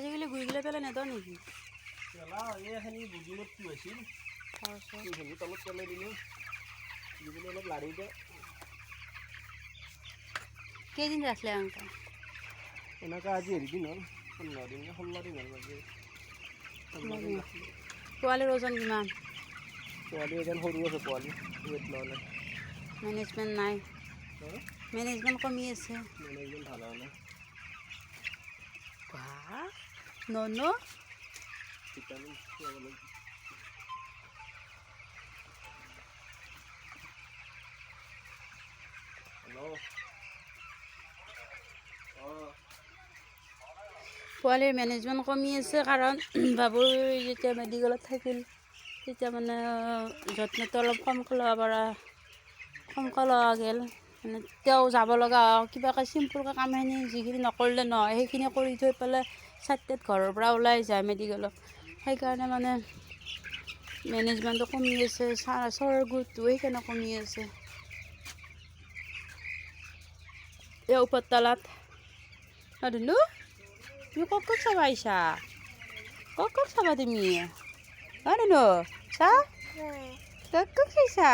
আজিকালি গুৰিগিলা পেলাই নেদৰ নেকি? এইখিনি বুজিলত কি হৈছিল এইখিনি তলত পেলাই দিলোঁ দিবলৈ অলপ লাৰি দিয়ে। কেইদিন ৰাখলে আংকা? এনেকুৱা আজি হেৰি দিন হ'ল 15 দিন 16 দিন হ'ল আজি। পোৱালিৰ ওজন কিমান? পোৱালি এজন সৰু আছে পোৱালি ৱেট লোৱা নাই। মেনেজমেণ্ট নাই, মেনেজমেণ্ট কমি আছে। মেনেজমেণ্ট ভাল হোৱা নাই। নন ভিটামিন খুৱাব লাগিব। হেল্ল' পোৱালিৰ মেনেজমেণ্ট কমি আছে কাৰণ বাবুৰ যেতিয়া মেডিকেলত থাকিল তেতিয়া মানে যত্নটো অলপ কমকৈ লোৱা গ'ল। মানে তেওঁ যাব লগা কিবাকৈ চিম্পুলকৈ কামখিনি যিখিনি নকৰিলে নহয় সেইখিনি কৰি থৈ পেলাই চাৰিটাত ঘৰৰ পৰা ওলাই যায় মেডিকেলত। সেইকাৰণে মানে মেনেজমেণ্টটো কমি আছে, চৰৰ গ্ৰোথটো সেইকাৰণে কমি আছে। এই ওপৰতলাত ধুনু তুমি ক'ত চাব আহিছা? ক'ত চাবা তুমি? ধুনু চা ক'ত চাইছা?